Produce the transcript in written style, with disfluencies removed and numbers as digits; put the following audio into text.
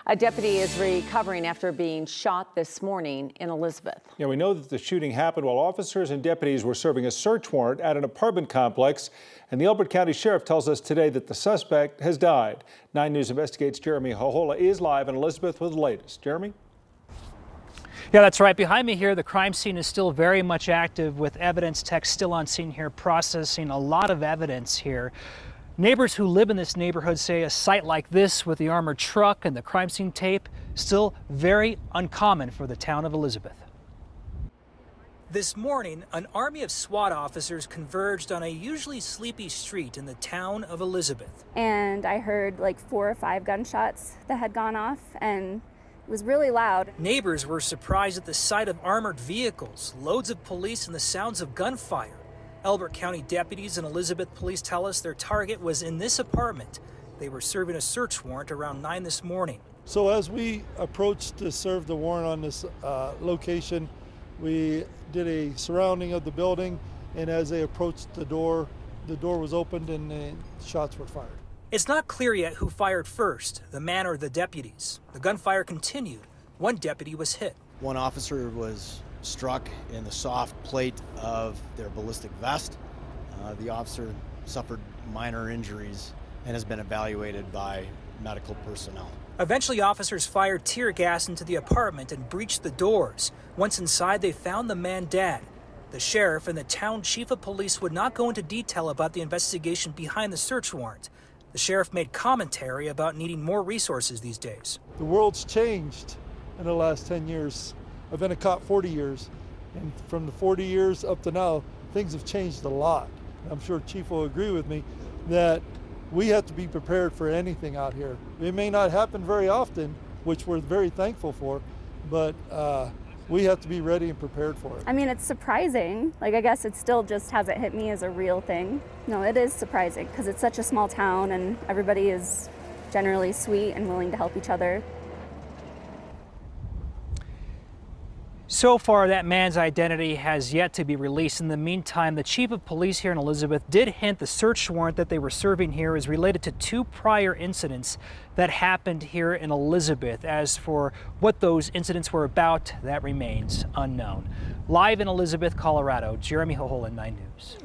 A deputy is recovering after being shot this morning in Elizabeth. Yeah, we know that the shooting happened while officers and deputies were serving a search warrant at an apartment complex. And the Elbert County Sheriff tells us today that the suspect has died. 9 News Investigates Jeremy Hohola is live in Elizabeth with the latest. Jeremy? Yeah, that's right. Behind me here, the crime scene is still very much active with evidence techs still on scene here processing a lot of evidence here. Neighbors who live in this neighborhood say a sight like this with the armored truck and the crime scene tape still very uncommon for the town of Elizabeth. This morning, an army of SWAT officers converged on a usually sleepy street in the town of Elizabeth. And I heard like 4 or 5 gunshots that had gone off, and it was really loud. Neighbors were surprised at the sight of armored vehicles, loads of police, and the sounds of gunfire. Elbert County deputies and Elizabeth police tell us their target was in this apartment. They were serving a search warrant around 9 this morning. So as we approached to serve the warrant on this location, we did a surrounding of the building, and as they approached the door was opened and the shots were fired. It's not clear yet who fired first, the man or the deputies. The gunfire continued. One deputy was hit. One officer was struck in the soft plate of their ballistic vest. The officer suffered minor injuries and has been evaluated by medical personnel. Eventually, officers fired tear gas into the apartment and breached the doors. Once inside, they found the man dead. The sheriff and the town chief of police would not go into detail about the investigation behind the search warrant. The sheriff made commentary about needing more resources these days. The world's changed in the last 10 years. I've been a cop 40 years, and from the 40 years up to now, things have changed a lot. I'm sure Chief will agree with me that we have to be prepared for anything out here. It may not happen very often, which we're very thankful for, but we have to be ready and prepared for it. I mean, it's surprising. Like, I guess it still just hasn't hit me as a real thing. No, it is surprising because it's such a small town and everybody is generally sweet and willing to help each other. So far, that man's identity has yet to be released. In the meantime, the chief of police here in Elizabeth did hint the search warrant that they were serving here is related to 2 prior incidents that happened here in Elizabeth. As for what those incidents were about, that remains unknown. Live in Elizabeth, Colorado, Jeremy Hohola, 9 News.